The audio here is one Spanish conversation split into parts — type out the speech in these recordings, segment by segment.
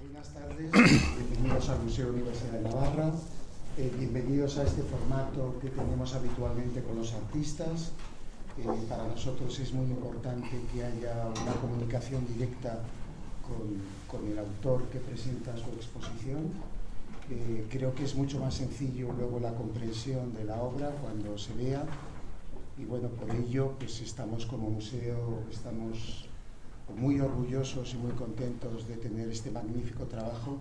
Buenas tardes, bienvenidos al Museo Universidad de Navarra, bienvenidos a este formato que tenemos habitualmente con los artistas. Para nosotros es muy importante que haya una comunicación directa con el autor que presenta su exposición. Creo que es mucho más sencillo luego la comprensión de la obra cuando se vea, y bueno, por ello pues estamos como museo, estamos muy orgullosos y muy contentos de tener este magnífico trabajo,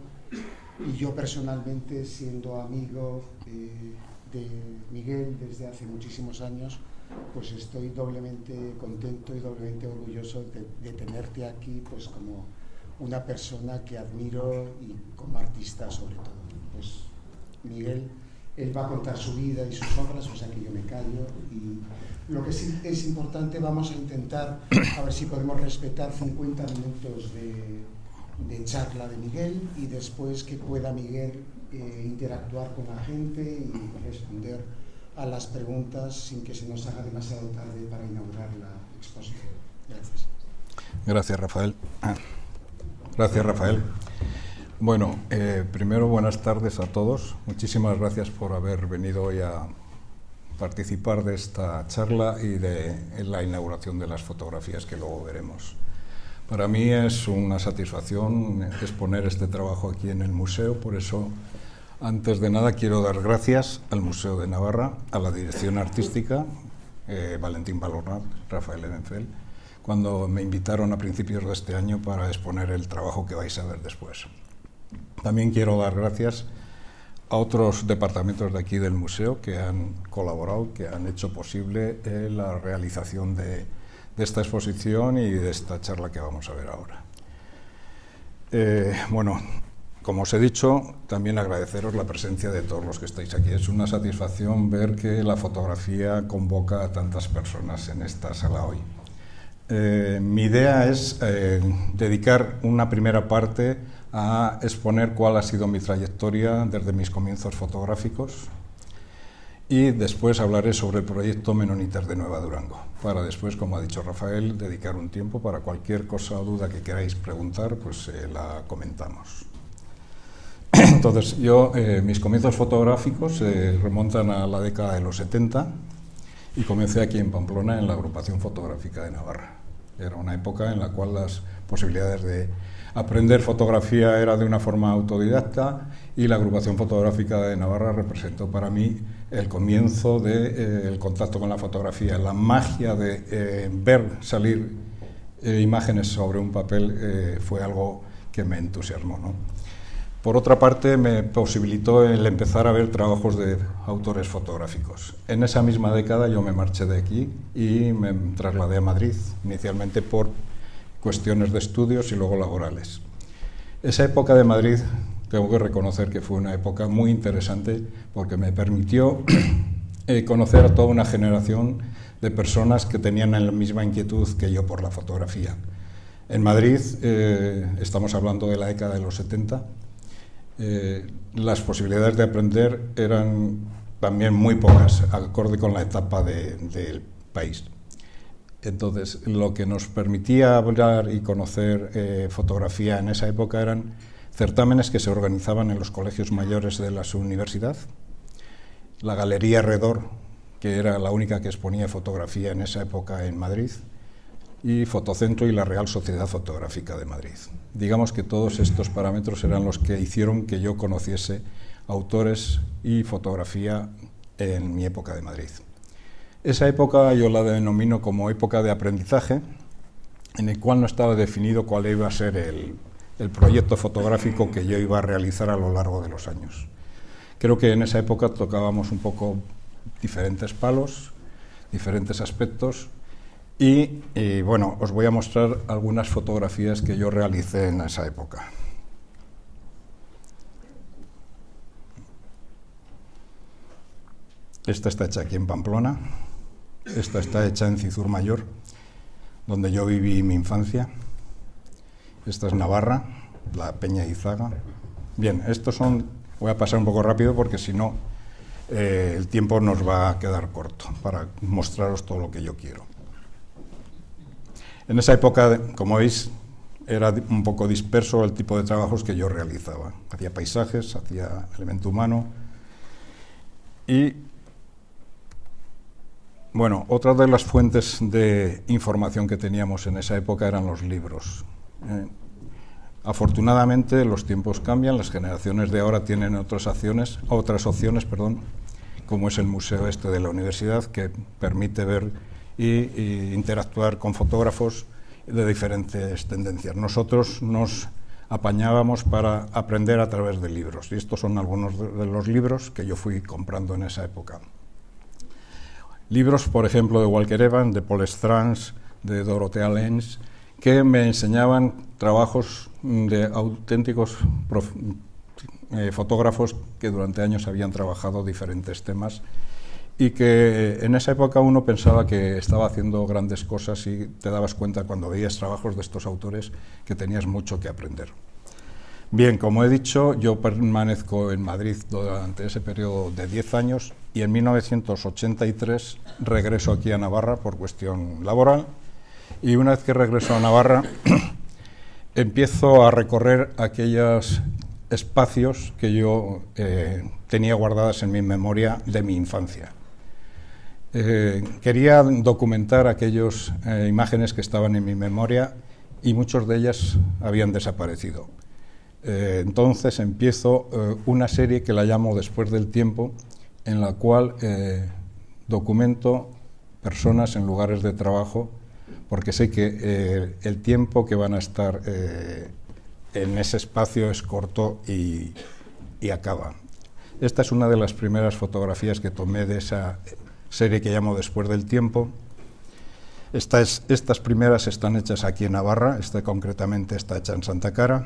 y yo personalmente, siendo amigo de Miguel desde hace muchísimos años, pues estoy doblemente contento y doblemente orgulloso de tenerte aquí pues como una persona que admiro y como artista sobre todo. Pues Miguel, él va a contar su vida y sus obras, o sea que yo me callo, y lo que sí es importante, vamos a intentar a ver si podemos respetar 50 minutos de charla de Miguel, y después que pueda Miguel interactuar con la gente y responder a las preguntas sin que se nos haga demasiado tarde para inaugurar la exposición. Gracias. Gracias, Rafael. Gracias, Rafael. Bueno, primero buenas tardes a todos. Muchísimas gracias por haber venido hoy a participar de esta charla y de la inauguración de las fotografías que luego veremos. Para mí es una satisfacción exponer este trabajo aquí en el museo, por eso, antes de nada, quiero dar gracias al Museo de Navarra, a la dirección artística, Valentín Balornat, Rafael Ebenfeld, cuando me invitaron a principios de este año para exponer el trabajo que vais a ver después. También quiero dar gracias a otros departamentos de aquí del museo que han colaborado, que han hecho posible la realización de esta exposición y de esta charla que vamos a ver ahora. Bueno, como os he dicho, también agradeceros la presencia de todos los que estáis aquí. Es una satisfacción ver que la fotografía convoca a tantas personas en esta sala hoy. Mi idea es dedicar una primera parte a exponer cuál ha sido mi trayectoria desde mis comienzos fotográficos, y después hablaré sobre el proyecto Menonitas de Nueva Durango, para después, como ha dicho Rafael, dedicar un tiempo para cualquier cosa o duda que queráis preguntar, pues la comentamos. Entonces, mis comienzos fotográficos se remontan a la década de los 70 y comencé aquí en Pamplona en la Agrupación Fotográfica de Navarra. Era una época en la cual las posibilidades de aprender fotografía era de una forma autodidacta, y la Agrupación Fotográfica de Navarra representó para mí el comienzo del contacto con la fotografía. La magia de ver salir imágenes sobre un papel fue algo que me entusiasmó, ¿no? Por otra parte, me posibilitó el empezar a ver trabajos de autores fotográficos. En esa misma década yo me marché de aquí y me trasladé a Madrid, inicialmente por cuestiones de estudios y luego laborales. Esa época de Madrid, tengo que reconocer que fue una época muy interesante, porque me permitió conocer a toda una generación de personas que tenían la misma inquietud que yo por la fotografía. En Madrid, estamos hablando de la década de los 70, las posibilidades de aprender eran también muy pocas, acorde con la etapa del país. Entonces, lo que nos permitía hablar y conocer fotografía en esa época eran certámenes que se organizaban en los colegios mayores de la universidad, la Galería Redor, que era la única que exponía fotografía en esa época en Madrid, y Fotocentro y la Real Sociedad Fotográfica de Madrid. Digamos que todos estos parámetros eran los que hicieron que yo conociese autores y fotografía en mi época de Madrid. Esa época yo la denomino como época de aprendizaje, en el cual no estaba definido cuál iba a ser el proyecto fotográfico que yo iba a realizar a lo largo de los años. Creo que en esa época tocábamos un poco diferentes palos, diferentes aspectos, y bueno, os voy a mostrar algunas fotografías que yo realicé en esa época. Esta está hecha aquí en Pamplona, esta está hecha en Cizur Mayor, donde yo viví mi infancia. Esta es Navarra, la Peña Izaga. Bien, estos son, voy a pasar un poco rápido porque si no el tiempo nos va a quedar corto para mostraros todo lo que yo quiero. En esa época, como veis, era un poco disperso el tipo de trabajos que yo realizaba. Hacía paisajes, hacía elemento humano. Y, bueno, otra de las fuentes de información que teníamos en esa época eran los libros. Afortunadamente los tiempos cambian, las generaciones de ahora tienen otras opciones, como es el museo este de la universidad, que permite ver y interactuar con fotógrafos de diferentes tendencias. Nosotros nos apañábamos para aprender a través de libros, y estos son algunos de los libros que yo fui comprando en esa época. Libros, por ejemplo, de Walker Evans, de Paul Strange, de Dorothea Lange, que me enseñaban trabajos de auténticos fotógrafos que durante años habían trabajado diferentes temas y que en esa época uno pensaba que estaba haciendo grandes cosas y te dabas cuenta cuando veías trabajos de estos autores que tenías mucho que aprender. Bien, como he dicho, yo permanezco en Madrid durante ese periodo de 10 años y en 1983 regreso aquí a Navarra por cuestión laboral, y una vez que regreso a Navarra empiezo a recorrer aquellos espacios que yo tenía guardadas en mi memoria de mi infancia. Quería documentar aquellas imágenes que estaban en mi memoria y muchas de ellas habían desaparecido. Entonces empiezo una serie que la llamo Después del tiempo, en la cual documento personas en lugares de trabajo, porque sé que el tiempo que van a estar en ese espacio es corto y acaba. Esta es una de las primeras fotografías que tomé de esa serie que llamo Después del tiempo. Estas primeras están hechas aquí en Navarra, esta concretamente está hecha en Santa Cara,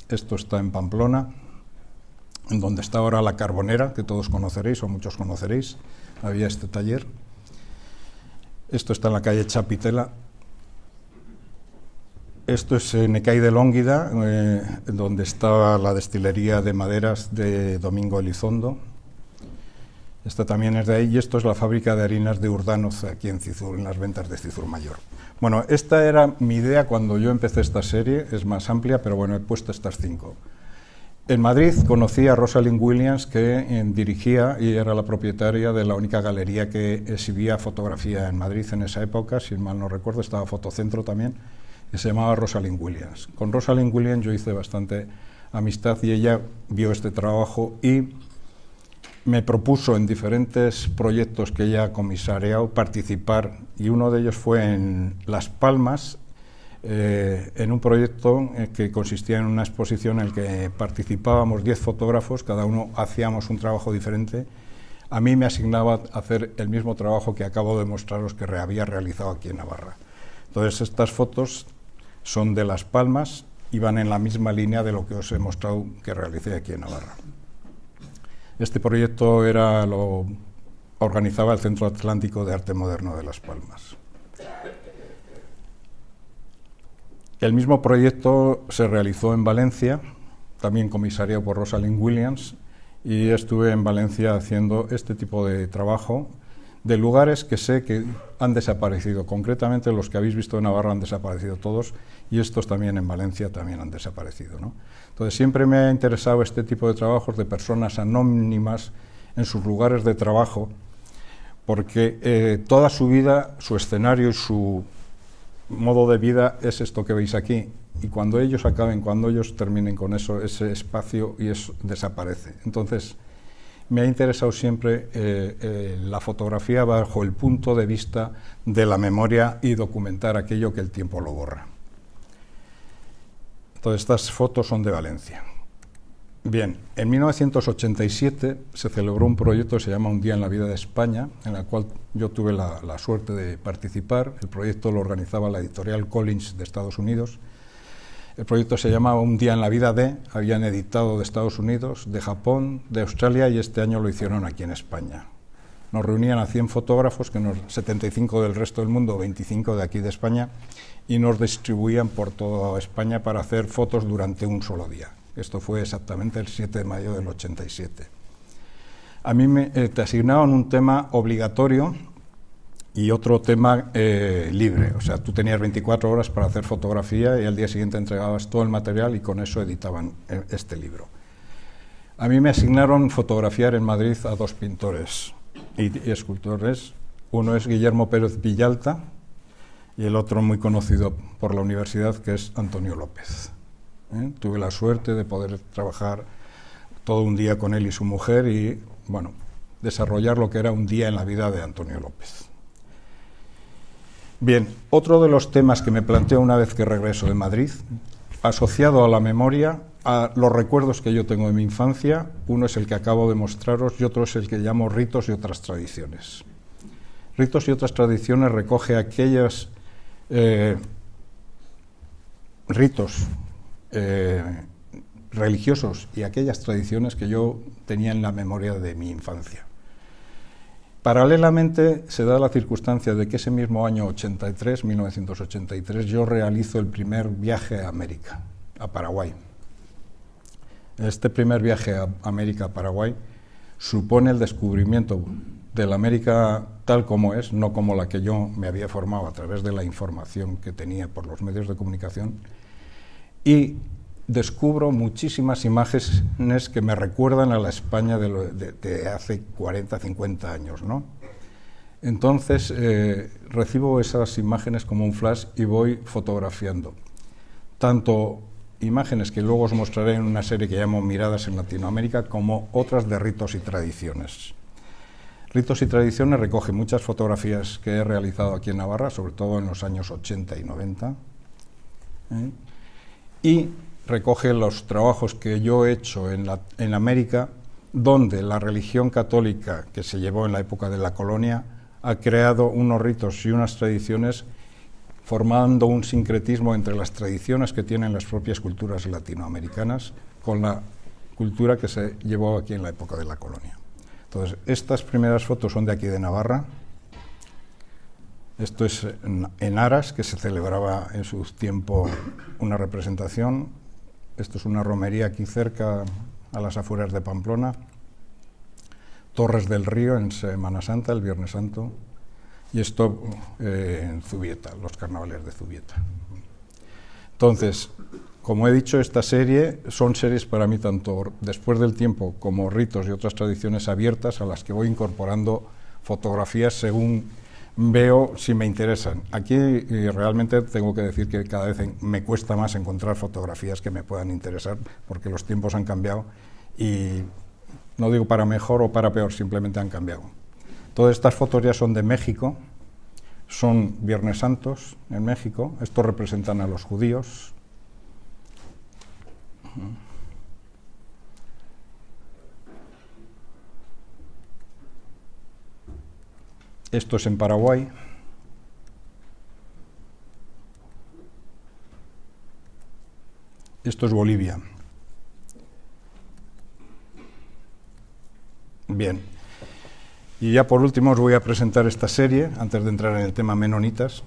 esto está en Pamplona, en donde está ahora la Carbonera, que todos conoceréis o muchos conoceréis, había este taller. Esto está en la calle Chapitela. Esto es en Ecay de Lónguida, donde está la destilería de maderas de Domingo Elizondo. Esta también es de ahí, y esto es la fábrica de harinas de Urdanoz, aquí en Cizur, en las ventas de Cizur Mayor. Bueno, esta era mi idea cuando yo empecé esta serie, es más amplia, pero bueno, he puesto estas 5. En Madrid conocí a Rosalind Williams, que dirigía y era la propietaria de la única galería que exhibía fotografía en Madrid en esa época, si mal no recuerdo, estaba Fotocentro también, que se llamaba Rosalind Williams. Con Rosalind Williams yo hice bastante amistad y ella vio este trabajo y me propuso en diferentes proyectos que ella ha comisariado participar, y uno de ellos fue en Las Palmas, en un proyecto que consistía en una exposición en el que participábamos 10 fotógrafos, cada uno hacíamos un trabajo diferente. A mí me asignaba hacer el mismo trabajo que acabo de mostraros que había realizado aquí en Navarra. Entonces estas fotos son de Las Palmas y van en la misma línea de lo que os he mostrado que realicé aquí en Navarra. Este proyecto lo organizaba el Centro Atlántico de Arte Moderno de Las Palmas. El mismo proyecto se realizó en Valencia, también comisariado por Rosalind Williams, y estuve en Valencia haciendo este tipo de trabajo de lugares que sé que han desaparecido. Concretamente los que habéis visto en Navarra han desaparecido todos, y estos también en Valencia también han desaparecido, ¿no? Entonces siempre me ha interesado este tipo de trabajos de personas anónimas en sus lugares de trabajo, porque toda su vida, su escenario y su modo de vida es esto que veis aquí, y cuando ellos acaben, cuando ellos terminen con eso, ese espacio desaparece. Entonces me ha interesado siempre la fotografía bajo el punto de vista de la memoria y documentar aquello que el tiempo lo borra. Entonces estas fotos son de Valencia. Bien, en 1987 se celebró un proyecto que se llama Un día en la vida de España, en el cual yo tuve la suerte de participar. El proyecto lo organizaba la editorial Collins de Estados Unidos. El proyecto se llamaba Un día en la vida de, habían editado de Estados Unidos, de Japón, de Australia, y este año lo hicieron aquí en España. Nos reunían a 100 fotógrafos, 75 del resto del mundo, 25 de aquí de España, y nos distribuían por toda España para hacer fotos durante un solo día. Esto fue exactamente el 7 de mayo del 87. A mí te asignaban un tema obligatorio y otro tema libre. O sea, tú tenías 24 horas para hacer fotografía y al día siguiente entregabas todo el material y con eso editaban este libro. A mí me asignaron fotografiar en Madrid a 2 pintores y escultores. Uno es Guillermo Pérez Villalta y el otro muy conocido por la universidad, que es Antonio López. Tuve la suerte de poder trabajar todo un día con él y su mujer y, bueno, desarrollar lo que era un día en la vida de Antonio López. Bien, otro de los temas que me planteo una vez que regreso de Madrid, asociado a la memoria, a los recuerdos que yo tengo de mi infancia, uno es el que acabo de mostraros y otro es el que llamo ritos y otras tradiciones. Ritos y otras tradiciones recoge aquellos ritos religiosos y aquellas tradiciones que yo tenía en la memoria de mi infancia. Paralelamente se da la circunstancia de que ese mismo año 1983, yo realizo el primer viaje a América, a Paraguay. Este primer viaje a América, a Paraguay, supone el descubrimiento de la América tal como es, no como la que yo me había formado a través de la información que tenía por los medios de comunicación, y descubro muchísimas imágenes que me recuerdan a la España de hace 40, 50 años, ¿no? Entonces recibo esas imágenes como un flash y voy fotografiando. Tanto imágenes que luego os mostraré en una serie que llamo Miradas en Latinoamérica, como otras de ritos y tradiciones. Ritos y tradiciones recoge muchas fotografías que he realizado aquí en Navarra, sobre todo en los años 80 y 90, y recoge los trabajos que yo he hecho en América, donde la religión católica que se llevó en la época de la colonia ha creado unos ritos y unas tradiciones, formando un sincretismo entre las tradiciones que tienen las propias culturas latinoamericanas con la cultura que se llevó aquí en la época de la colonia. Entonces, estas primeras fotos son de aquí de Navarra. Esto es en Aras, que se celebraba en su tiempo una representación. Esto es una romería aquí cerca, a las afueras de Pamplona. Torres del Río en Semana Santa, el Viernes Santo. Y esto en Zubieta, los carnavales de Zubieta. Entonces, como he dicho, esta serie son series para mí tanto después del tiempo como ritos y otras tradiciones abiertas a las que voy incorporando fotografías según veo si me interesan. Aquí realmente tengo que decir que cada vez me cuesta más encontrar fotografías que me puedan interesar, porque los tiempos han cambiado y no digo para mejor o para peor, simplemente han cambiado. Todas estas fotos ya son de México, son Viernes Santos en México, estos representan a los judíos. Esto es en Paraguay. Esto es Bolivia. Bien. Y ya por último os voy a presentar esta serie, antes de entrar en el tema menonitas,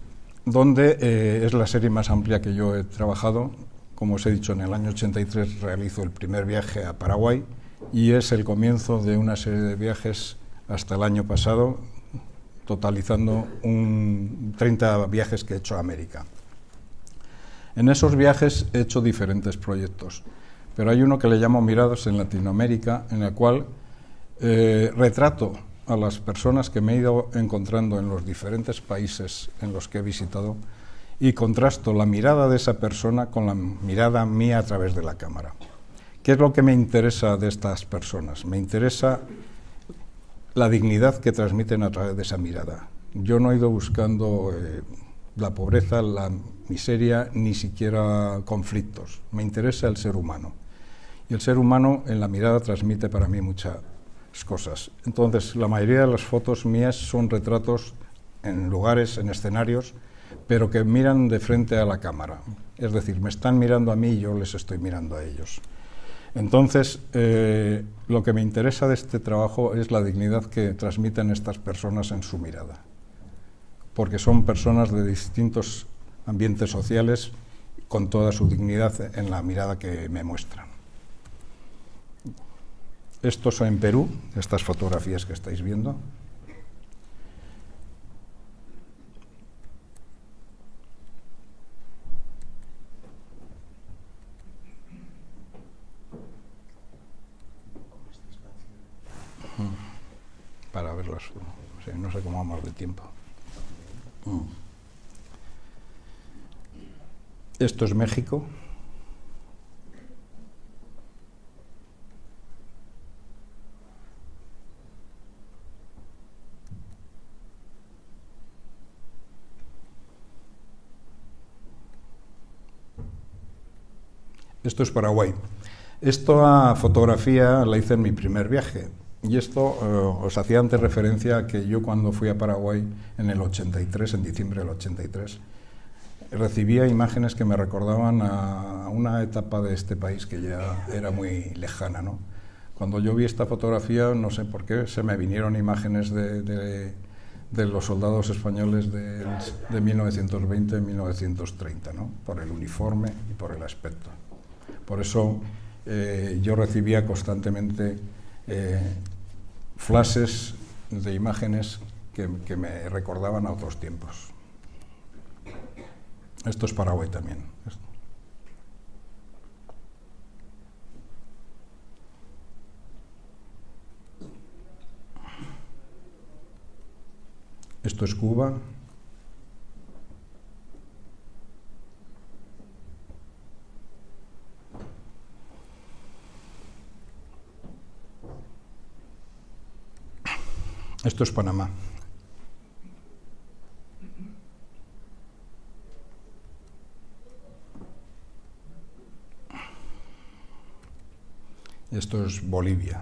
donde es la serie más amplia que yo he trabajado. Como os he dicho, en el año 83 realizo el primer viaje a Paraguay y es el comienzo de una serie de viajes hasta el año pasado, totalizando 30 viajes que he hecho a América. En esos viajes he hecho diferentes proyectos, pero hay uno que le llamo Miradas en Latinoamérica, en el cual retrato a las personas que me he ido encontrando en los diferentes países en los que he visitado y contrasto la mirada de esa persona con la mirada mía a través de la cámara. ¿Qué es lo que me interesa de estas personas? Me interesa la dignidad que transmiten a través de esa mirada. Yo no he ido buscando la pobreza, la miseria, ni siquiera conflictos. Me interesa el ser humano. Y el ser humano en la mirada transmite para mí muchas cosas. Entonces, la mayoría de las fotos mías son retratos en lugares, en escenarios, pero que miran de frente a la cámara. Es decir, me están mirando a mí y yo les estoy mirando a ellos. Entonces, lo que me interesa de este trabajo es la dignidad que transmiten estas personas en su mirada, porque son personas de distintos ambientes sociales con toda su dignidad en la mirada que me muestran. Estos son en Perú, estas fotografías que estáis viendo. pues sí, no sé cómo vamos de tiempo. Esto es México. Esto es Paraguay. Esta fotografía la hice en mi primer viaje. Y esto os hacía antes referencia a que yo cuando fui a Paraguay en el 83, en diciembre del 83, recibía imágenes que me recordaban a una etapa de este país que ya era muy lejana, ¿no? Cuando yo vi esta fotografía, no sé por qué, se me vinieron imágenes de los soldados españoles de 1920 1930, ¿no? Por el uniforme y por el aspecto. Por eso yo recibía constantemente flashes de imágenes que me recordaban a otros tiempos. Esto es Paraguay también. Esto es Cuba. Esto es Panamá. Esto es Bolivia.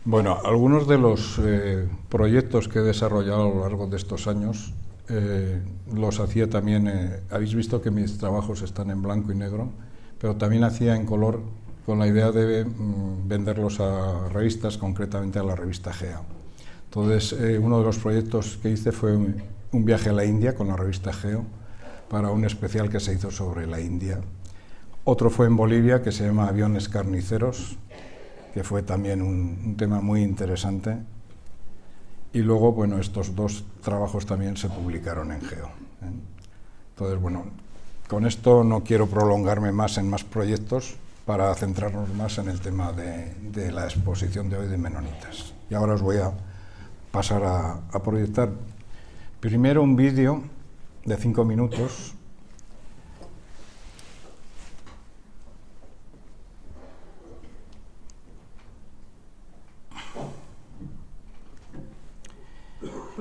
Bueno, algunos de los proyectos que he desarrollado a lo largo de estos años los hacía también, habéis visto que mis trabajos están en blanco y negro, pero también hacía en color con la idea de venderlos a revistas, concretamente a la revista GEA. Entonces, uno de los proyectos que hice fue un viaje a la India con la revista GEO para un especial que se hizo sobre la India. Otro fue en Bolivia, que se llama Aviones Carniceros, que fue también un tema muy interesante. Y luego, bueno, estos dos trabajos también se publicaron en GEO. Entonces, bueno, con esto no quiero prolongarme más en más proyectos para centrarnos más en el tema de la exposición de hoy de Menonitas. Y ahora os voy a pasar a proyectar primero un vídeo de 5 minutos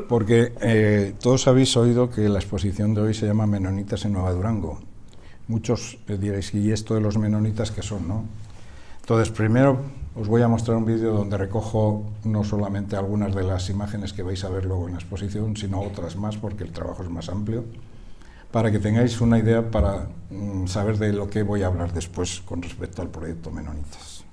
porque todos habéis oído que la exposición de hoy se llama Menonitas en Nueva Durango. Muchos diréis, ¿y esto de los menonitas qué son, no? Entonces, primero os voy a mostrar un vídeo donde recojo no solamente algunas de las imágenes que vais a ver luego en la exposición, sino otras más, porque el trabajo es más amplio, para que tengáis una idea para saber de lo que voy a hablar después con respecto al proyecto Menonitas.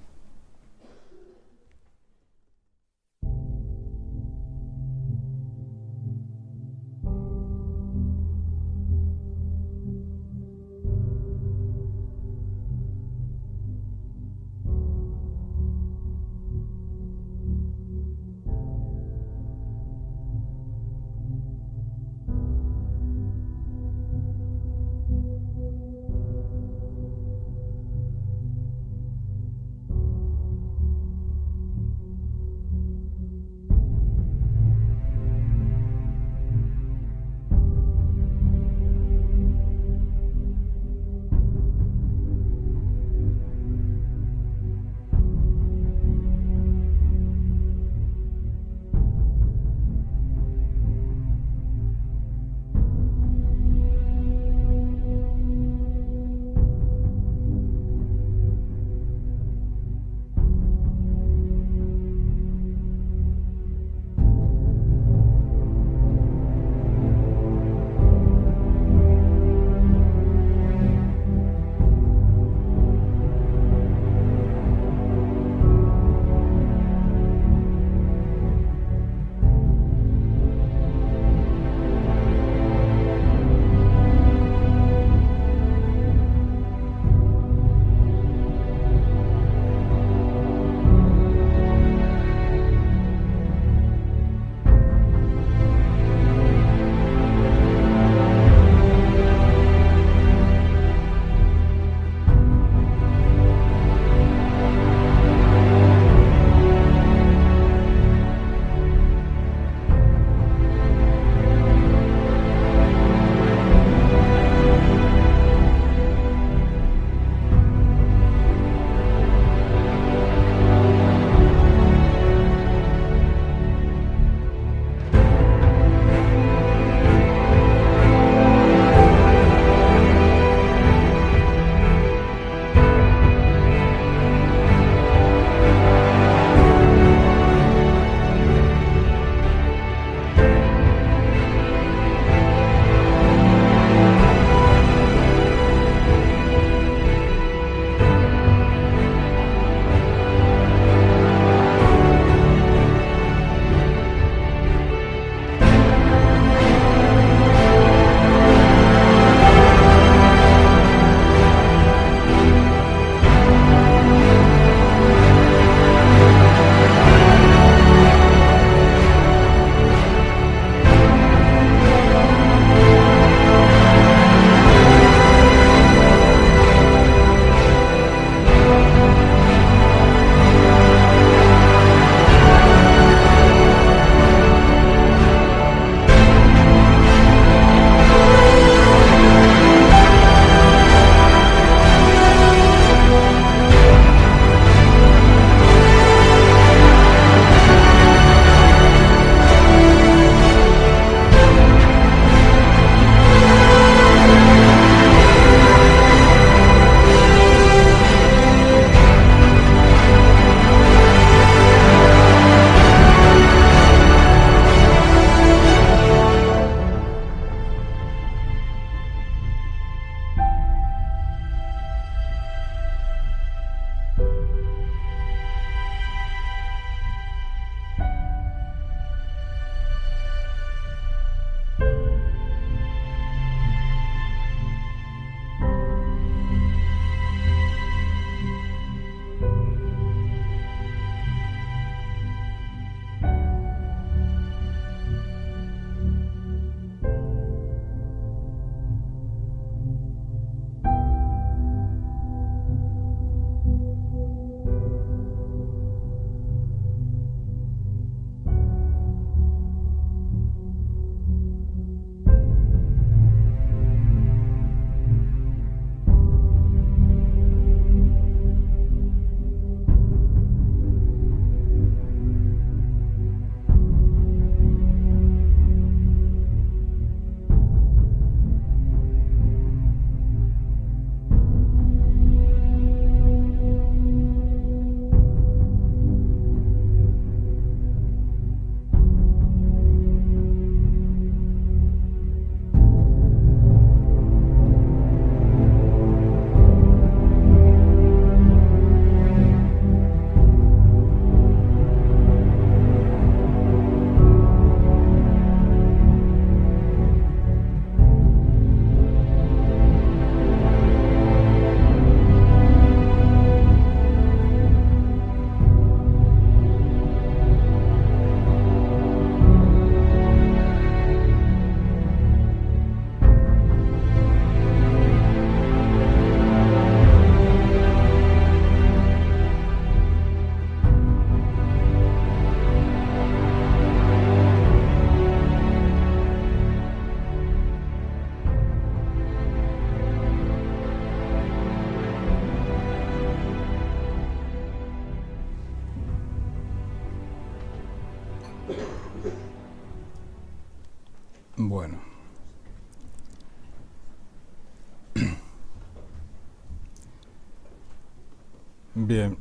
Bien,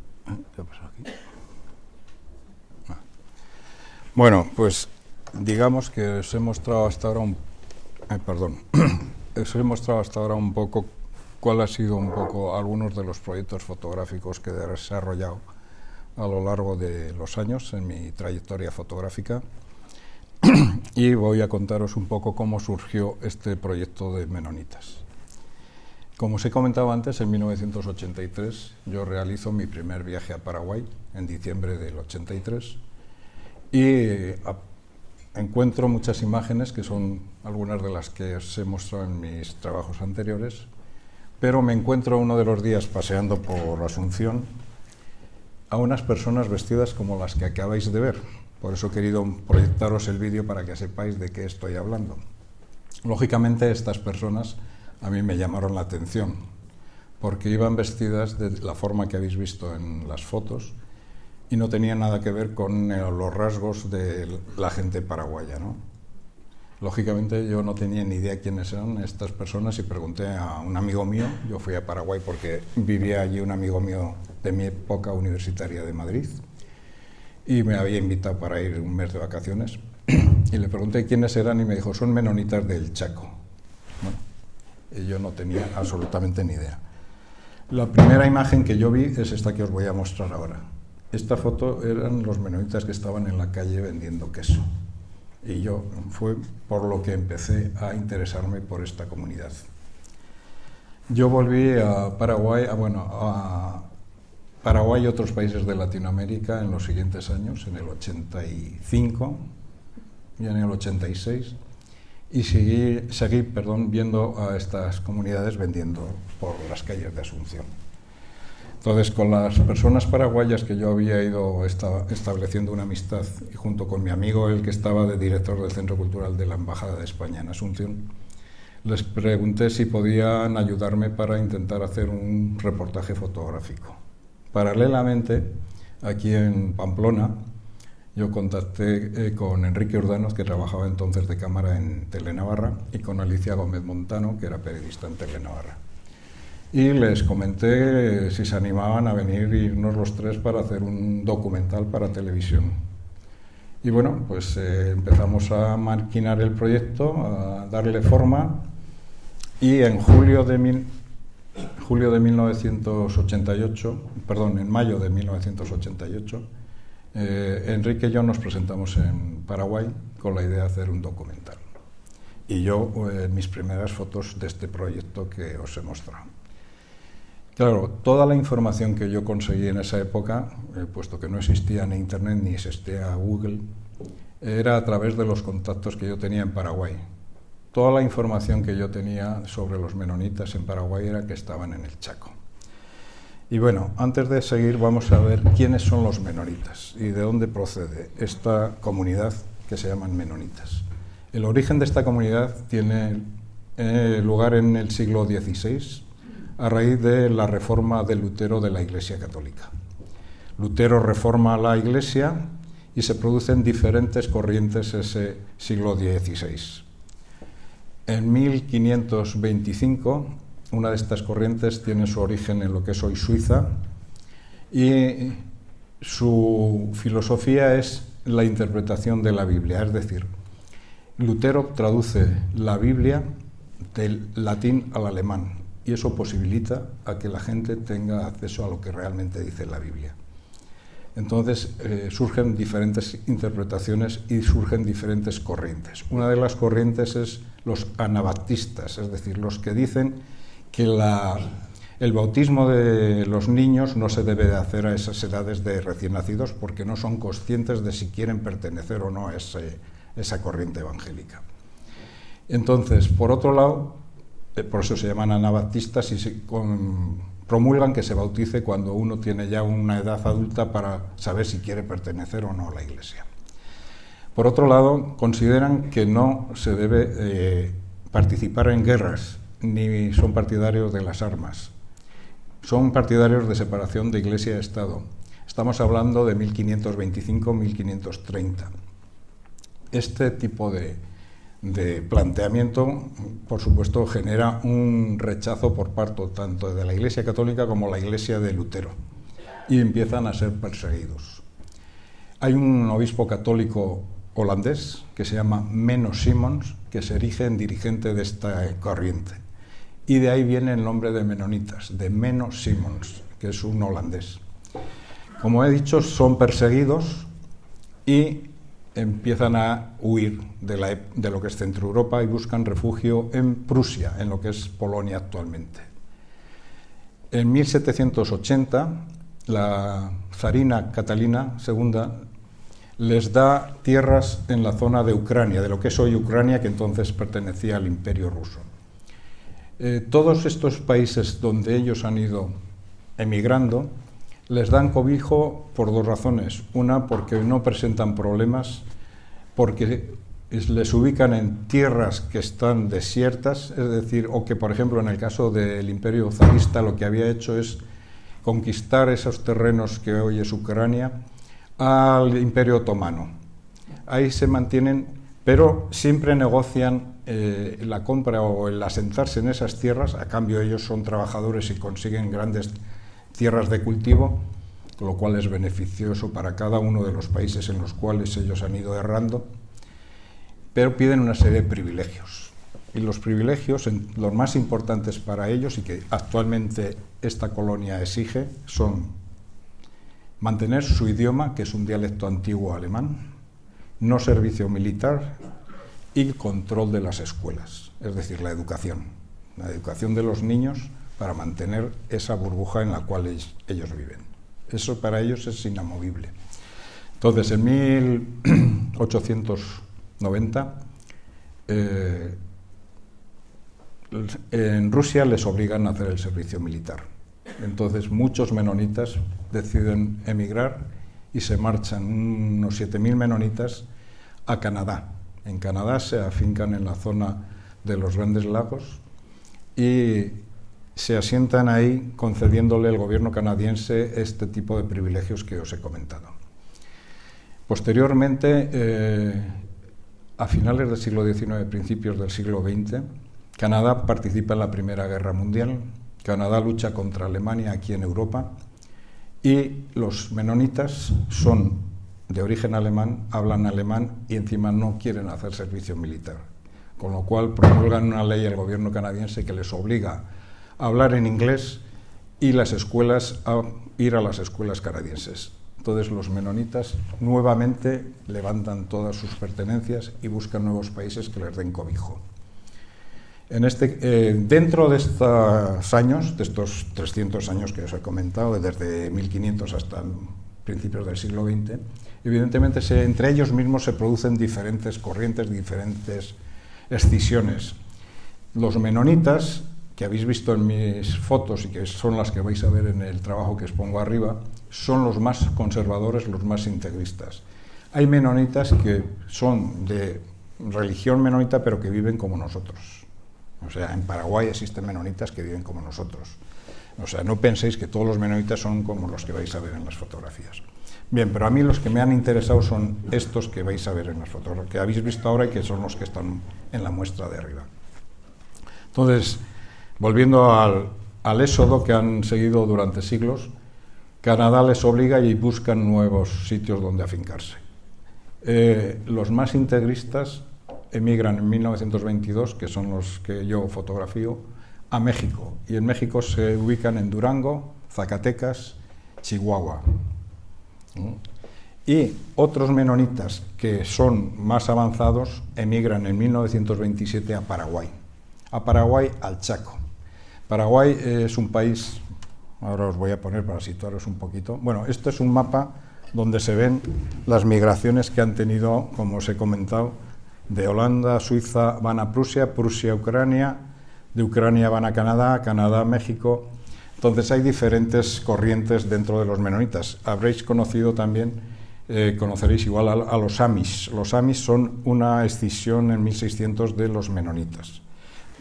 ¿qué ha pasado aquí? Bueno, pues digamos que os he mostrado hasta ahora os he mostrado hasta ahora un poco cuál ha sido un poco algunos de los proyectos fotográficos que he desarrollado a lo largo de los años en mi trayectoria fotográfica y voy a contaros un poco cómo surgió este proyecto de Menonitas. Como os he comentado antes, en 1983 yo realizo mi primer viaje a Paraguay, en diciembre del 83, y encuentro muchas imágenes que son algunas de las que os he mostrado en mis trabajos anteriores, pero me encuentro uno de los días paseando por Asunción a unas personas vestidas como las que acabáis de ver. Por eso he querido proyectaros el vídeo para que sepáis de qué estoy hablando. Lógicamente estas personas a mí me llamaron la atención, porque iban vestidas de la forma que habéis visto en las fotos y no tenían nada que ver con los rasgos de la gente paraguaya, ¿no? Lógicamente yo no tenía ni idea quiénes eran estas personas y pregunté a un amigo mío. Yo fui a Paraguay porque vivía allí un amigo mío de mi época universitaria de Madrid y me había invitado para ir un mes de vacaciones y le pregunté quiénes eran y me dijo, son menonitas del Chaco. Bueno, y yo no tenía absolutamente ni idea. La primera imagen que yo vi es esta que os voy a mostrar ahora. Esta foto eran los menonitas que estaban en la calle vendiendo queso. Y yo fue por lo que empecé a interesarme por esta comunidad. Yo volví a Paraguay, a Paraguay y otros países de Latinoamérica en los siguientes años, en el 85 y en el 86, y seguí viendo a estas comunidades vendiendo por las calles de Asunción. Entonces, con las personas paraguayas que yo había ido estableciendo una amistad, y junto con mi amigo, el que estaba de director del Centro Cultural de la Embajada de España en Asunción, les pregunté si podían ayudarme para intentar hacer un reportaje fotográfico. Paralelamente, aquí en Pamplona, yo contacté con Enrique Urdanos, que trabajaba entonces de cámara en Telenavarra, y con Alicia Gómez Montano, que era periodista en Telenavarra. Y les comenté si se animaban a venir e irnos los tres para hacer un documental para televisión. Y bueno, pues empezamos a maquinar el proyecto, a darle forma, y en en mayo de 1988, Enrique y yo nos presentamos en Paraguay con la idea de hacer un documental. Y yo, mis primeras fotos de este proyecto que os he mostrado. Claro, toda la información que yo conseguí en esa época, puesto que no existía ni Internet ni existía Google, era a través de los contactos que yo tenía en Paraguay. Toda la información que yo tenía sobre los menonitas en Paraguay era que estaban en el Chaco. Y bueno, antes de seguir vamos a ver quiénes son los menonitas y de dónde procede esta comunidad que se llaman menonitas. El origen de esta comunidad tiene lugar en el siglo XVI, a raíz de la reforma de Lutero de la Iglesia Católica. Lutero reforma la Iglesia y se producen diferentes corrientes ese siglo XVI. En 1525, una de estas corrientes tiene su origen en lo que es hoy Suiza y su filosofía es la interpretación de la Biblia, es decir, Lutero traduce la Biblia del latín al alemán. Y eso posibilita a que la gente tenga acceso a lo que realmente dice la Biblia. Entonces surgen diferentes interpretaciones y surgen diferentes corrientes. Una de las corrientes es los anabaptistas, es decir, los que dicen que el bautismo de los niños no se debe de hacer a esas edades de recién nacidos porque no son conscientes de si quieren pertenecer o no a esa corriente evangélica. Entonces, por otro lado, por eso se llaman anabaptistas y promulgan que se bautice cuando uno tiene ya una edad adulta para saber si quiere pertenecer o no a la Iglesia. Por otro lado, consideran que no se debe participar en guerras, ni son partidarios de las armas. Son partidarios de separación de Iglesia y Estado. Estamos hablando de 1525-1530. Este tipo de planteamiento, por supuesto, genera un rechazo por parte tanto de la Iglesia Católica como la Iglesia de Lutero. y empiezan a ser perseguidos. Hay un obispo católico holandés que se llama Menno Simons, que se erige en dirigente de esta corriente. Y de ahí viene el nombre de menonitas, de Menno Simons, que es un holandés. Como he dicho, son perseguidos y empiezan a huir de lo que es Centro Europa y buscan refugio en Prusia, en lo que es Polonia actualmente. En 1780, la zarina Catalina II les da tierras en la zona de Ucrania, de lo que es hoy Ucrania, que entonces pertenecía al Imperio Ruso. Todos estos países donde ellos han ido emigrando les dan cobijo por dos razones. Una, porque no presentan problemas, porque les ubican en tierras que están desiertas, es decir, o que, por ejemplo, en el caso del Imperio zarista, lo que había hecho es conquistar esos terrenos que hoy es Ucrania al Imperio Otomano. Ahí se mantienen, pero siempre negocian la compra o el asentarse en esas tierras. A cambio, ellos son trabajadores y consiguen grandes tierras de cultivo, lo cual es beneficioso para cada uno de los países en los cuales ellos han ido errando, pero piden una serie de privilegios. Y los privilegios, los más importantes para ellos y que actualmente esta colonia exige, son mantener su idioma, que es un dialecto antiguo alemán, no servicio militar y control de las escuelas, es decir, la educación de los niños para mantener esa burbuja en la cual ellos viven. Eso para ellos es inamovible. Entonces, en 1890, en Rusia les obligan a hacer el servicio militar. Entonces, muchos menonitas deciden emigrar y se marchan, unos 7.000 menonitas, a Canadá. En Canadá se afincan en la zona de los Grandes Lagos y se asientan ahí concediéndole al gobierno canadiense este tipo de privilegios que os he comentado. Posteriormente, a finales del siglo XIX, principios del siglo XX, Canadá participa en la Primera Guerra Mundial. Canadá lucha contra Alemania aquí en Europa y los menonitas son de origen alemán, hablan alemán y encima no quieren hacer servicio militar, con lo cual promulgan una ley el gobierno canadiense que les obliga a hablar en inglés y las escuelas a ir a las escuelas canadienses. Entonces los menonitas nuevamente levantan todas sus pertenencias y buscan nuevos países que les den cobijo. Dentro de estos años, de estos 300 años que os he comentado, desde 1500 hasta principios del siglo XX, evidentemente entre ellos mismos se producen diferentes corrientes, diferentes escisiones. Los menonitas, que habéis visto en mis fotos y que son las que vais a ver en el trabajo que os pongo arriba, son los más conservadores, los más integristas. Hay menonitas que son de religión menonita, pero que viven como nosotros. O sea, en Paraguay existen menonitas que viven como nosotros. O sea, no penséis que todos los menonitas son como los que vais a ver en las fotografías. Bien, pero a mí los que me han interesado son estos que vais a ver en las fotografías, que habéis visto ahora y que son los que están en la muestra de arriba. Entonces, volviendo al éxodo que han seguido durante siglos, Canadá les obliga y buscan nuevos sitios donde afincarse. Los más integristas emigran en 1922, que son los que yo fotografío, a México. Y en México se ubican en Durango, Zacatecas, Chihuahua. Y otros menonitas que son más avanzados emigran en 1927 a Paraguay. Al Chaco. Paraguay es un país, ahora os voy a poner para situaros un poquito. Bueno, este es un mapa donde se ven las migraciones que han tenido, como os he comentado, de Holanda, Suiza van a Prusia, Prusia a Ucrania, de Ucrania van a Canadá, Canadá a México. Entonces hay diferentes corrientes dentro de los menonitas. Habréis conocido también, conoceréis igual a los Amish. Los Amish son una escisión en 1600 de los menonitas,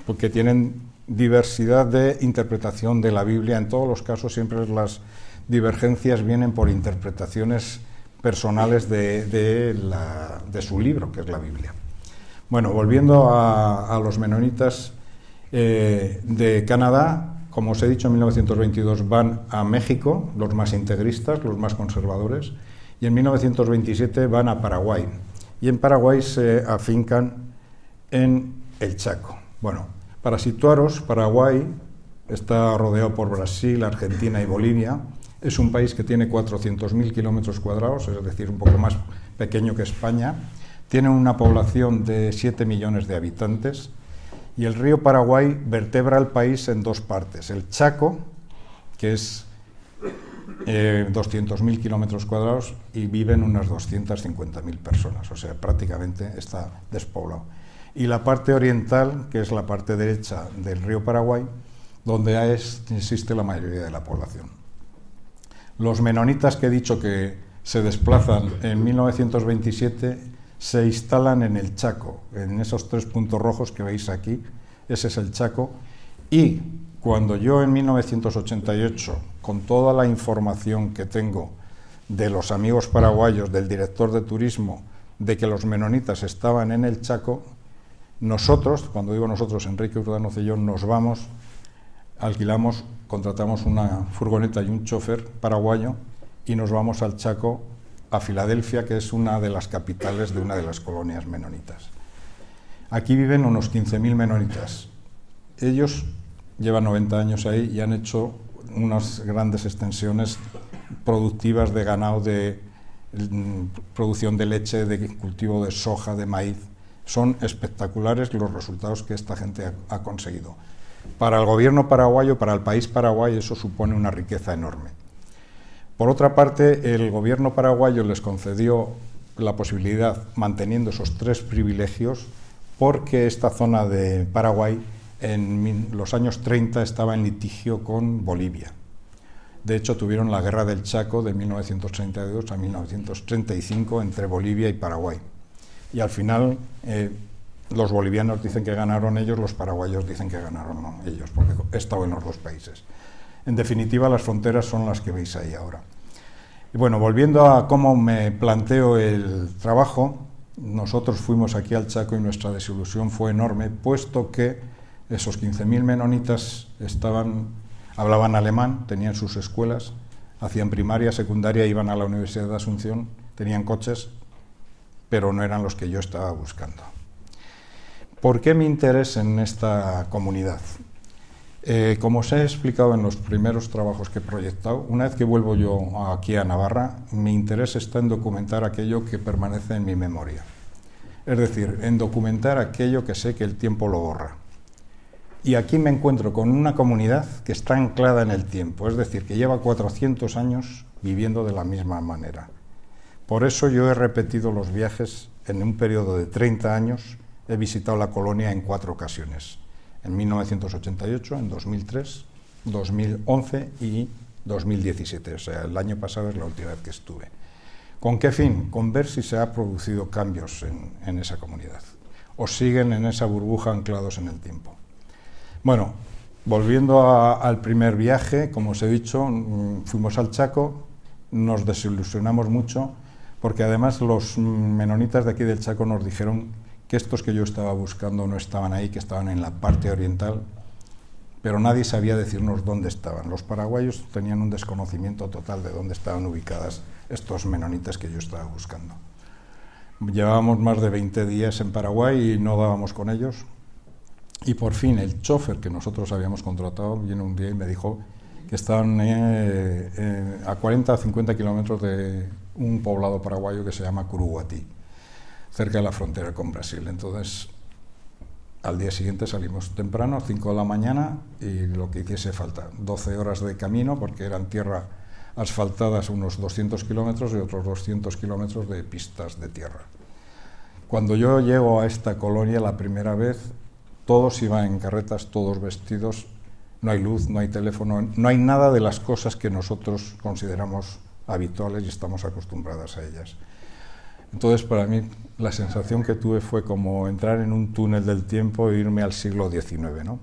porque tienen diversidad de interpretación de la Biblia. En todos los casos siempre las divergencias vienen por interpretaciones personales de su libro, que es la Biblia. Bueno, volviendo a los menonitas de Canadá, como os he dicho, en 1922 van a México, los más integristas, los más conservadores, y en 1927 van a Paraguay. Y en Paraguay se afincan en el Chaco. Bueno, para situaros, Paraguay está rodeado por Brasil, Argentina y Bolivia. Es un país que tiene 400.000 kilómetros cuadrados, es decir, un poco más pequeño que España. Tiene una población de 7 millones de habitantes y el río Paraguay vertebra el país en dos partes. El Chaco, que es 200.000 kilómetros cuadrados y viven unas 250.000 personas, o sea, prácticamente está despoblado. Y la parte oriental, que es la parte derecha del río Paraguay, donde existe la mayoría de la población. Los menonitas que he dicho que se desplazan en 1927 se instalan en el Chaco, en esos 3 puntos rojos que veis aquí, ese es el Chaco, y cuando yo en 1988, con toda la información que tengo de los amigos paraguayos, del director de turismo, de que los menonitas estaban en el Chaco, nosotros, cuando digo nosotros, Enrique Urdanoz y yo, nos vamos, alquilamos, contratamos una furgoneta y un chofer paraguayo y nos vamos al Chaco, a Filadelfia, que es una de las capitales de una de las colonias menonitas. Aquí viven unos 15.000 menonitas. Ellos llevan 90 años ahí y han hecho unas grandes extensiones productivas de ganado, de producción de leche, de cultivo de soja, de maíz. Son espectaculares los resultados que esta gente ha conseguido. Para el gobierno paraguayo, para el país Paraguay, eso supone una riqueza enorme. Por otra parte, el gobierno paraguayo les concedió la posibilidad, manteniendo esos 3 privilegios, porque esta zona de Paraguay en los años 30 estaba en litigio con Bolivia. De hecho, tuvieron la Guerra del Chaco de 1932 a 1935 entre Bolivia y Paraguay. Y al final los bolivianos dicen que ganaron ellos, los paraguayos dicen que ganaron ellos, porque he estado en los dos países. En definitiva, las fronteras son las que veis ahí ahora. Y bueno, volviendo a cómo me planteo el trabajo, nosotros fuimos aquí al Chaco y nuestra desilusión fue enorme, puesto que esos 15.000 menonitas hablaban alemán, tenían sus escuelas, hacían primaria, secundaria, iban a la Universidad de Asunción, tenían coches, pero no eran los que yo estaba buscando. ¿Por qué mi interés en esta comunidad? Como os he explicado en los primeros trabajos que he proyectado, una vez que vuelvo yo aquí a Navarra, mi interés está en documentar aquello que permanece en mi memoria. Es decir, en documentar aquello que sé que el tiempo lo borra. Y aquí me encuentro con una comunidad que está anclada en el tiempo, es decir, que lleva 400 años viviendo de la misma manera. Por eso yo he repetido los viajes en un periodo de 30 años, he visitado la colonia en 4 ocasiones. En 1988, en 2003, 2011 y 2017, o sea, el año pasado es la última vez que estuve. ¿Con qué fin? Con ver si se han producido cambios en esa comunidad, o siguen en esa burbuja anclados en el tiempo. Bueno, volviendo al primer viaje, como os he dicho, fuimos al Chaco, nos desilusionamos mucho, porque además los menonitas de aquí del Chaco nos dijeron que estos que yo estaba buscando no estaban ahí, que estaban en la parte oriental, pero nadie sabía decirnos dónde estaban. Los paraguayos tenían un desconocimiento total de dónde estaban ubicadas estos menonitas que yo estaba buscando. Llevábamos más de 20 días en Paraguay y no dábamos con ellos, y por fin el chofer que nosotros habíamos contratado vino un día y me dijo que estaban a 40 o 50 kilómetros de un poblado paraguayo que se llama Curuguatí, cerca de la frontera con Brasil. Entonces, al día siguiente salimos temprano, 5 de la mañana, y lo que hiciese falta, 12 horas de camino, porque eran tierra asfaltadas unos 200 kilómetros y otros 200 kilómetros de pistas de tierra. Cuando yo llego a esta colonia la primera vez, todos iban en carretas, todos vestidos, no hay luz, no hay teléfono, no hay nada de las cosas que nosotros consideramos habituales y estamos acostumbradas a ellas. Entonces, para mí, la sensación que tuve fue como entrar en un túnel del tiempo e irme al siglo XIX, ¿no?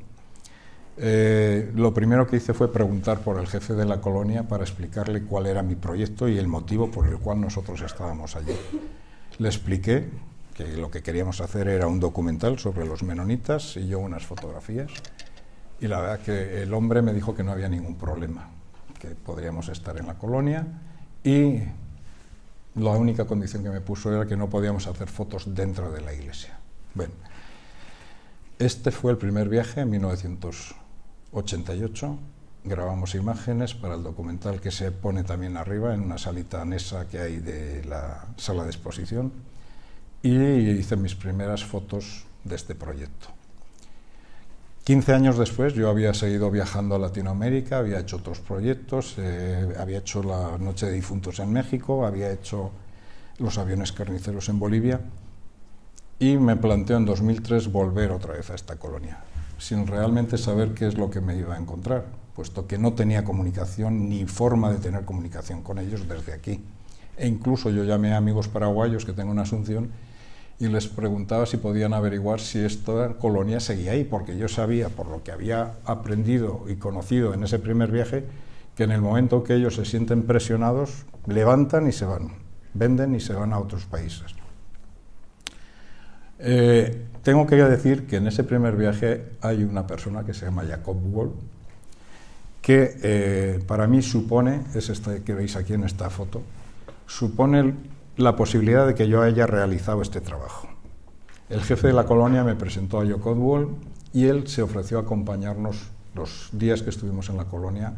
Lo primero que hice fue preguntar por el jefe de la colonia para explicarle cuál era mi proyecto y el motivo por el cual nosotros estábamos allí. Le expliqué que lo que queríamos hacer era un documental sobre los menonitas y yo unas fotografías. y la verdad que el hombre me dijo que no había ningún problema, que podríamos estar en la colonia, y la única condición que me puso era que no podíamos hacer fotos dentro de la iglesia. Bueno, este fue el primer viaje en 1988. Grabamos imágenes para el documental que se pone también arriba en una salita anexa que hay de la sala de exposición, y hice mis primeras fotos de este proyecto. 15 años después yo había seguido viajando a Latinoamérica, había hecho otros proyectos, había hecho la Noche de Difuntos en México, había hecho los aviones carniceros en Bolivia, y me planteo en 2003 volver otra vez a esta colonia, sin realmente saber qué es lo que me iba a encontrar, puesto que no tenía comunicación ni forma de tener comunicación con ellos desde aquí. E incluso yo llamé a amigos paraguayos que tengo en Asunción y les preguntaba si podían averiguar si esta colonia seguía ahí, porque yo sabía, por lo que había aprendido y conocido en ese primer viaje, que en el momento que ellos se sienten presionados, levantan y se van, venden y se van a otros países. Tengo que decir que en ese primer viaje hay una persona que se llama Jacob Wall, que para mí supone, es este que veis aquí en esta foto, supone la posibilidad de que yo haya realizado este trabajo. El jefe de la colonia me presentó a Jacob Wall y él se ofreció a acompañarnos los días que estuvimos en la colonia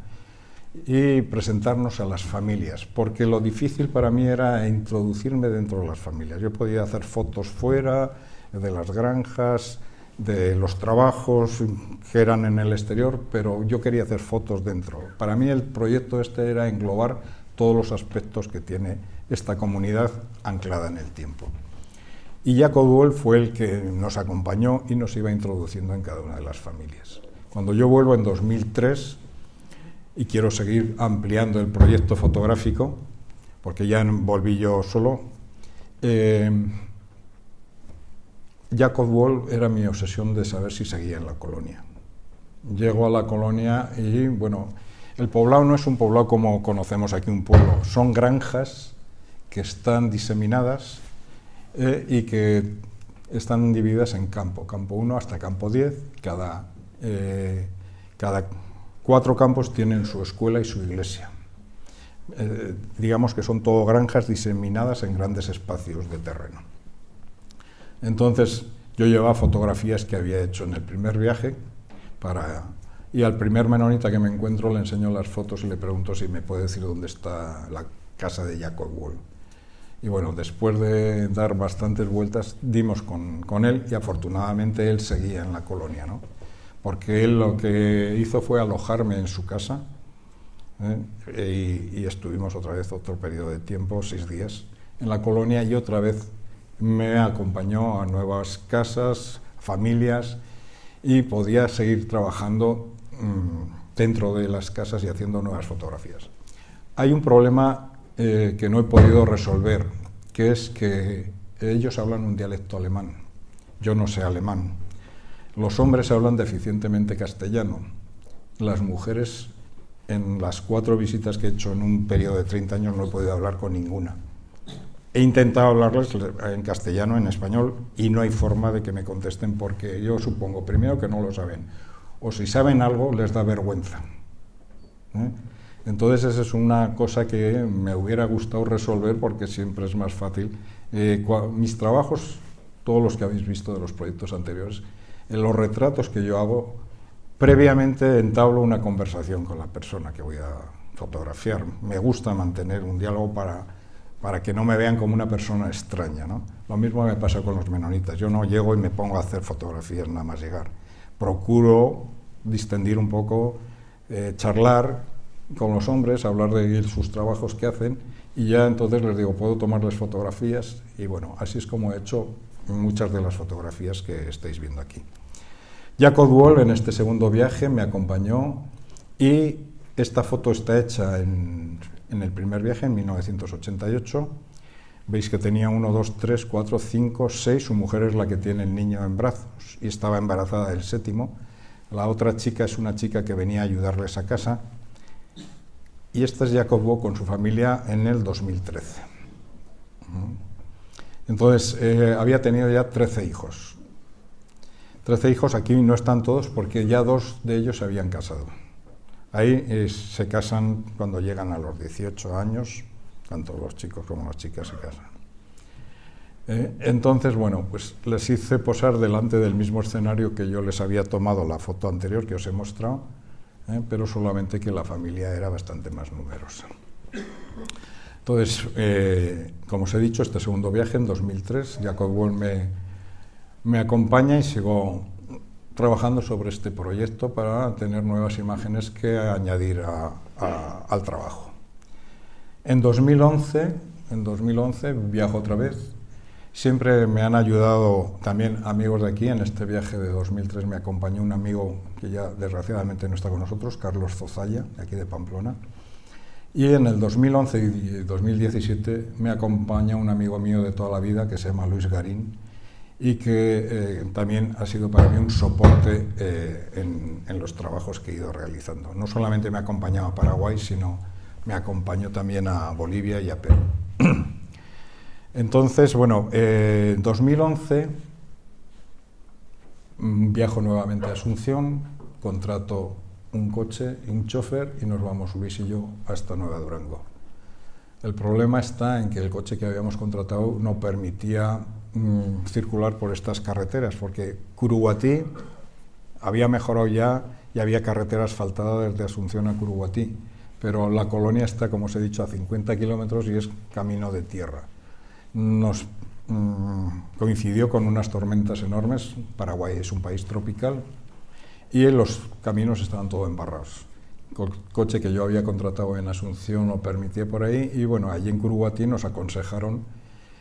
y presentarnos a las familias, porque lo difícil para mí era introducirme dentro de las familias. Yo podía hacer fotos fuera, de las granjas, de los trabajos que eran en el exterior, pero yo quería hacer fotos dentro. Para mí el proyecto este era englobar todos los aspectos que tiene esta comunidad anclada en el tiempo. Y Jacob Wall fue el que nos acompañó y nos iba introduciendo en cada una de las familias. Cuando yo vuelvo en 2003 y quiero seguir ampliando el proyecto fotográfico, porque ya volví yo solo, Jacob Wall era mi obsesión de saber si seguía en la colonia. Llego a la colonia y, bueno, el poblado no es un poblado como conocemos aquí un pueblo, son granjas que están diseminadas y que están divididas en campo 1 hasta campo 10, cada 4 campos tienen su escuela y su iglesia. Digamos que son todo granjas diseminadas en grandes espacios de terreno. Entonces yo llevaba fotografías que había hecho en el primer viaje y al primer menonita que me encuentro le enseño las fotos y le pregunto si me puede decir dónde está la casa de Jacob Wall. Y bueno, después de dar bastantes vueltas dimos con él y afortunadamente él seguía en la colonia, ¿no? Porque él lo que hizo fue alojarme en su casa y estuvimos otra vez otro periodo de tiempo, 6 días, en la colonia, y otra vez me acompañó a nuevas casas, familias, y podía seguir trabajando dentro de las casas y haciendo nuevas fotografías. Hay un problema que no he podido resolver, que es que ellos hablan un dialecto alemán, yo no sé alemán. Los hombres hablan deficientemente castellano, las mujeres, en las 4 visitas que he hecho en un periodo de 30 años no he podido hablar con ninguna. He intentado hablarles en castellano, en español, y no hay forma de que me contesten, porque yo supongo, primero, que no lo saben, o si saben algo les da vergüenza. Entonces esa es una cosa que me hubiera gustado resolver, porque siempre es más fácil. Mis trabajos, todos los que habéis visto de los proyectos anteriores, en los retratos que yo hago, previamente entablo una conversación con la persona que voy a fotografiar. Me gusta mantener un diálogo para que no me vean como una persona extraña, ¿no? Lo mismo me pasa con los menonitas. Yo no llego y me pongo a hacer fotografías nada más llegar. Procuro distendir un poco, charlar con los hombres, hablar de sus trabajos que hacen, y ya entonces les digo, puedo tomarles fotografías, y bueno, así es como he hecho muchas de las fotografías que estáis viendo aquí. Jacob Wall en este segundo viaje me acompañó, y esta foto está hecha en el primer viaje, en 1988. Veis que tenía 1, 2, 3, 4, 5, 6, su mujer es la que tiene el niño en brazos, y estaba embarazada del 7º. La otra chica es una chica que venía a ayudarles a casa, y esta es Jacob Wall con su familia en el 2013. Entonces, había tenido ya 13 hijos. 13 hijos, aquí no están todos porque ya 2 de ellos se habían casado. Ahí se casan cuando llegan a los 18 años, tanto los chicos como las chicas se casan. Entonces, bueno, pues les hice posar delante del mismo escenario que yo les había tomado la foto anterior que os he mostrado, pero solamente que la familia era bastante más numerosa. Entonces, como os he dicho, este segundo viaje, en 2003, Jacob Wall me acompaña y sigo trabajando sobre este proyecto para tener nuevas imágenes que añadir al trabajo. En 2011 viajo otra vez. Siempre me han ayudado también amigos de aquí. En este viaje de 2003 me acompañó un amigo que ya desgraciadamente no está con nosotros, Carlos Zozaya, de aquí de Pamplona. Y en el 2011 y 2017 me acompaña un amigo mío de toda la vida que se llama Luis Garín y que también ha sido para mí un soporte en los trabajos que he ido realizando. No solamente me ha acompañado a Paraguay, sino me acompañó también a Bolivia y a Perú. Entonces, bueno, en 2011 viajo nuevamente a Asunción, contrato un coche y un chofer y nos vamos Luis y yo hasta Nueva Durango. El problema está en que el coche que habíamos contratado no permitía circular por estas carreteras, porque Curuguatí había mejorado ya y había carretera asfaltada desde Asunción a Curuguatí, pero la colonia está, como os he dicho, a 50 kilómetros y es camino de tierra. Nos coincidió con unas tormentas enormes. Paraguay es un país tropical y los caminos estaban todos embarrados. El coche que yo había contratado en Asunción lo permitía por ahí y bueno, allí en Curuguatí nos aconsejaron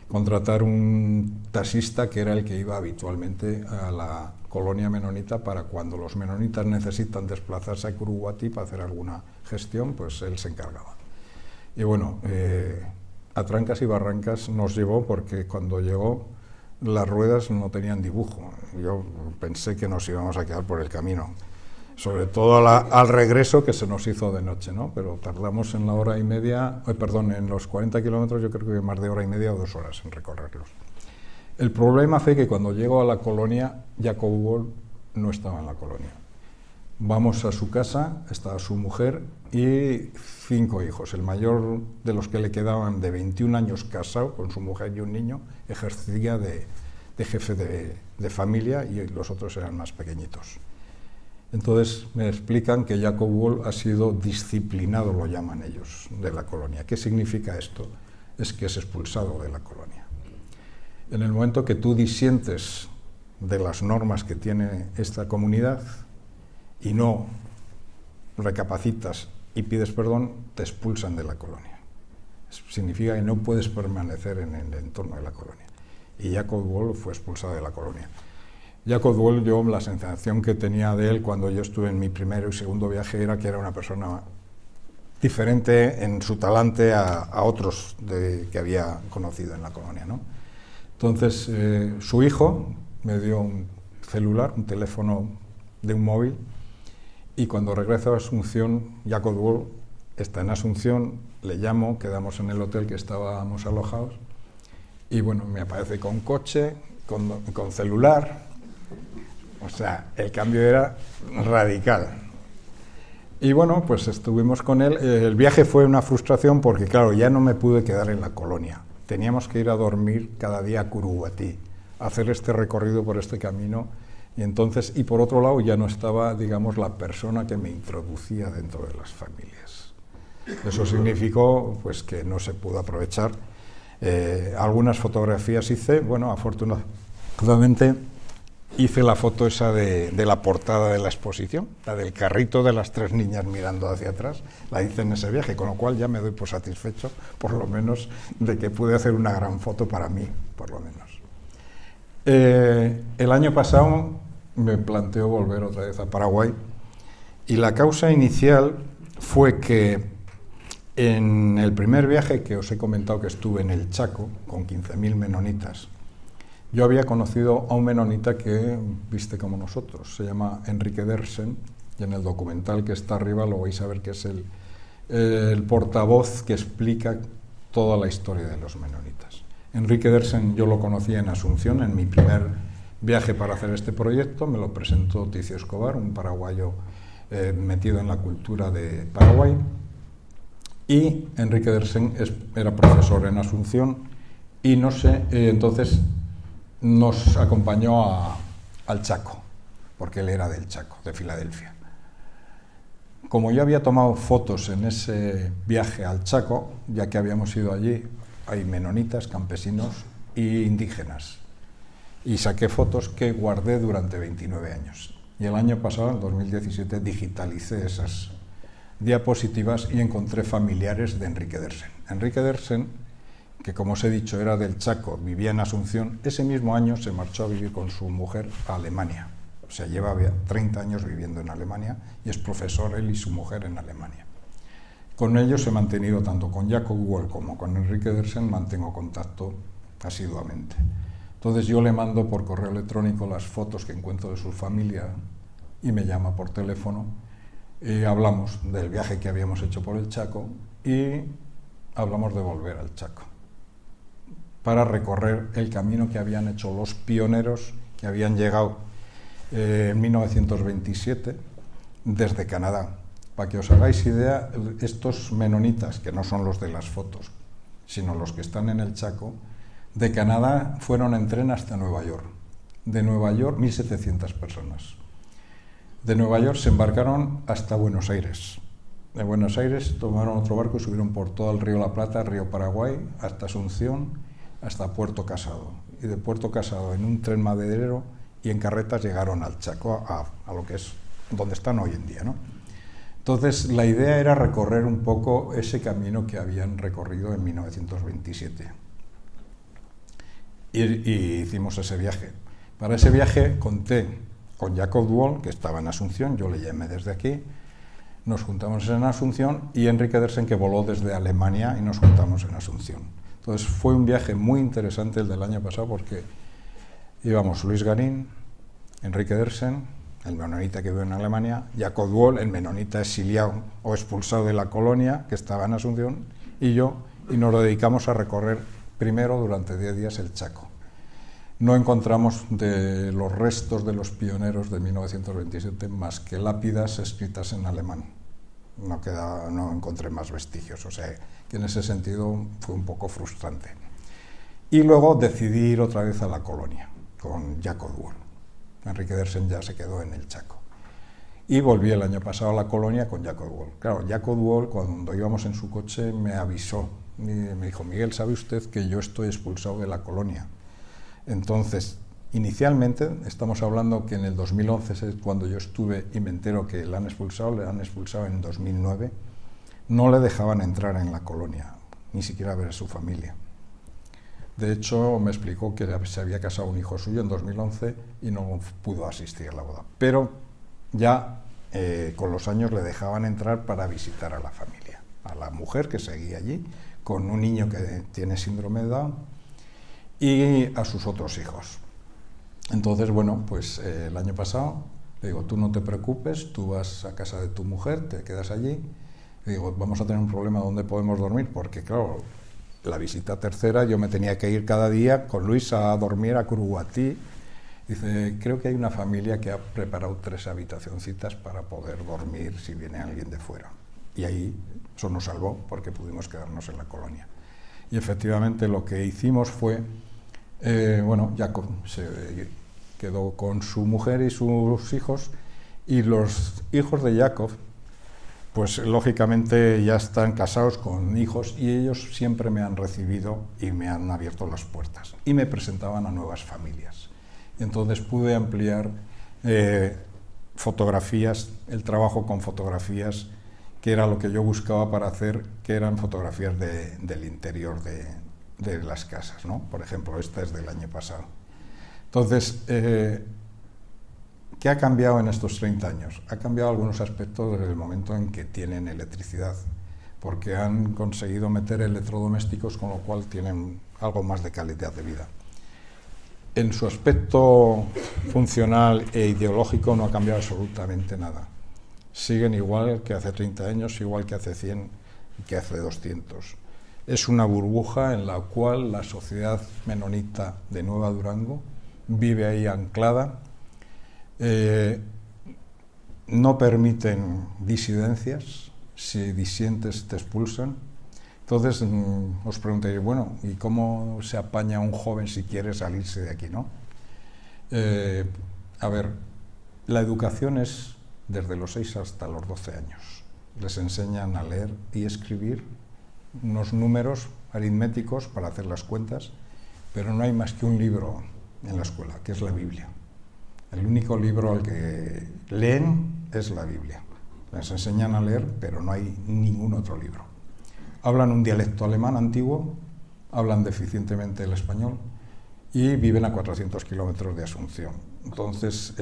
contratar un taxista que era el que iba habitualmente a la colonia menonita para cuando los menonitas necesitan desplazarse a Curuguatí para hacer alguna gestión, pues él se encargaba. Y bueno, a trancas y barrancas nos llevó porque cuando llegó las ruedas no tenían dibujo. Yo pensé que nos íbamos a quedar por el camino, sobre todo al regreso que se nos hizo de noche, ¿no? Pero tardamos en la hora y media, en los 40 kilómetros yo creo que más de hora y media o 2 horas en recorrerlos. El problema fue que cuando llego a la colonia, Jacob Wall no estaba en la colonia. Vamos a su casa, estaba su mujer y 5 hijos. El mayor de los que le quedaban, de 21 años, casado con su mujer y un niño, ejercía de jefe de familia y los otros eran más pequeñitos. Entonces me explican que Jacob Wall ha sido disciplinado, lo llaman ellos, de la colonia. ¿Qué significa esto? Es que es expulsado de la colonia. En el momento que tú disientes de las normas que tiene esta comunidad y no recapacitas y pides perdón, te expulsan de la colonia. Significa que no puedes permanecer en el entorno de la colonia. Y Jacob Wall fue expulsado de la colonia. Jacob Wall, yo la sensación que tenía de él cuando yo estuve en mi primero y segundo viaje era que era una persona diferente en su talante a otros que había conocido en la colonia, ¿no? Entonces, su hijo me dio un celular, un teléfono de un móvil, y cuando regreso a Asunción, Jacob Wall está en Asunción, le llamo, quedamos en el hotel que estábamos alojados, y bueno, me aparece con coche, con celular. O sea, el cambio era radical. Y bueno, pues estuvimos con él. El viaje fue una frustración porque, claro, ya no me pude quedar en la colonia. Teníamos que ir a dormir cada día a Curuguatí, hacer este recorrido por este camino. Y entonces, y por otro lado, ya no estaba, digamos, la persona que me introducía dentro de las familias. Eso significó, pues, que no se pudo aprovechar. Algunas fotografías hice, bueno, afortunadamente hice la foto esa de la portada de la exposición, la del carrito de las 3 niñas mirando hacia atrás, la hice en ese viaje, con lo cual ya me doy por satisfecho, por lo menos, de que pude hacer una gran foto para mí, por lo menos. El año pasado me planteo volver otra vez a Paraguay y la causa inicial fue que en el primer viaje que os he comentado que estuve en el Chaco con 15.000 menonitas, yo había conocido a un menonita que viste como nosotros, se llama Enrique Dersen, y en el documental que está arriba lo vais a ver que es el portavoz que explica toda la historia de los menonitas. Enrique Dersen yo lo conocía en Asunción, en mi primer viaje para hacer este proyecto, me lo presentó Ticio Escobar, un paraguayo metido en la cultura de Paraguay, y Enrique Dersen era profesor en Asunción y entonces nos acompañó al Chaco, porque él era del Chaco, de Filadelfia. Como yo había tomado fotos en ese viaje al Chaco, ya que habíamos ido allí, hay menonitas, campesinos e indígenas, y saqué fotos que guardé durante 29 años. Y el año pasado, en 2017, digitalicé esas diapositivas y encontré familiares de Enrique Dersen. Enrique Dersen, que como os he dicho era del Chaco, vivía en Asunción, ese mismo año se marchó a vivir con su mujer a Alemania. O sea, lleva 30 años viviendo en Alemania y es profesor él y su mujer en Alemania. Con ellos he mantenido, tanto con Jacob Wall como con Enrique Dersen, mantengo contacto asiduamente. Entonces yo le mando por correo electrónico las fotos que encuentro de su familia y me llama por teléfono y hablamos del viaje que habíamos hecho por el Chaco y hablamos de volver al Chaco para recorrer el camino que habían hecho los pioneros que habían llegado en 1927 desde Canadá. Para que os hagáis idea, estos menonitas, que no son los de las fotos, sino los que están en el Chaco, de Canadá fueron en tren hasta Nueva York. De Nueva York, 1.700 personas. De Nueva York se embarcaron hasta Buenos Aires. De Buenos Aires tomaron otro barco y subieron por todo el río La Plata, río Paraguay, hasta Asunción, hasta Puerto Casado. Y de Puerto Casado, en un tren maderero y en carretas, llegaron al Chaco, a lo que es donde están hoy en día, ¿no? Entonces, la idea era recorrer un poco ese camino que habían recorrido en 1927. Y hicimos ese viaje. Para ese viaje conté con Jacob Wall, que estaba en Asunción, yo le llamé desde aquí, nos juntamos en Asunción, y Enrique Dersen, que voló desde Alemania, y nos juntamos en Asunción. Entonces, fue un viaje muy interesante el del año pasado, porque íbamos Luis Garín, Enrique Dersen, el menonita que vive en Alemania, Jacob Wall, el menonita exiliado o expulsado de la colonia, que estaba en Asunción, y yo, y nos lo dedicamos a recorrer primero durante 10 días el Chaco. No encontramos de los restos de los pioneros de 1927 más que lápidas escritas en alemán. No encontré más vestigios, o sea que en ese sentido fue un poco frustrante. Y luego decidí ir otra vez a la colonia con Jacob Wall. Enrique Dersen ya se quedó en el Chaco. Y volví el año pasado a la colonia con Jacob Wall. Claro, Jacob Wall, cuando íbamos en su coche, me avisó. Y me dijo: Miguel, ¿sabe usted que yo estoy expulsado de la colonia? Entonces, inicialmente, estamos hablando que en el 2011 es cuando yo estuve y me entero que le han expulsado en 2009, no le dejaban entrar en la colonia, ni siquiera ver a su familia. De hecho, me explicó que se había casado un hijo suyo en 2011 y no pudo asistir a la boda. Pero ya con los años le dejaban entrar para visitar a la familia, a la mujer que seguía allí, con un niño que tiene síndrome de Down, y a sus otros hijos. Entonces, bueno, pues el año pasado le digo: tú no te preocupes, tú vas a casa de tu mujer, te quedas allí. Le digo: vamos a tener un problema donde podemos dormir, porque claro, la visita tercera yo me tenía que ir cada día con Luis a dormir a Curuguatí. Dice: creo que hay una familia que ha preparado 3 habitacioncitas para poder dormir si viene alguien de fuera. Y ahí eso nos salvó, porque pudimos quedarnos en la colonia. Y efectivamente lo que hicimos fue, Jacob se quedó con su mujer y sus hijos, y los hijos de Jacob, pues lógicamente ya están casados con hijos, y ellos siempre me han recibido y me han abierto las puertas y me presentaban a nuevas familias. Y entonces pude ampliar fotografías, el trabajo con fotografías, que era lo que yo buscaba para hacer, que eran fotografías del interior de las casas, ¿no? Por ejemplo, esta es del año pasado. Entonces, ¿qué ha cambiado en estos 30 años? Ha cambiado algunos aspectos desde el momento en que tienen electricidad, porque han conseguido meter electrodomésticos, con lo cual tienen algo más de calidad de vida. En su aspecto funcional e ideológico no ha cambiado absolutamente nada. Siguen igual que hace 30 años, igual que hace 100 y que hace 200. Es una burbuja en la cual la sociedad menonita de Nueva Durango vive ahí anclada. No permiten disidencias, si disientes te expulsan. Entonces os preguntaréis, bueno, ¿y cómo se apaña un joven si quiere salirse de aquí, no? A ver, la educación es desde los 6 hasta los 12 años. Les enseñan a leer y escribir unos números aritméticos para hacer las cuentas, pero no hay más que un libro en la escuela, que es la Biblia. El único libro al que leen es la Biblia. Les enseñan a leer, pero no hay ningún otro libro. Hablan un dialecto alemán antiguo, hablan deficientemente el español y viven a 400 kilómetros de Asunción. Entonces,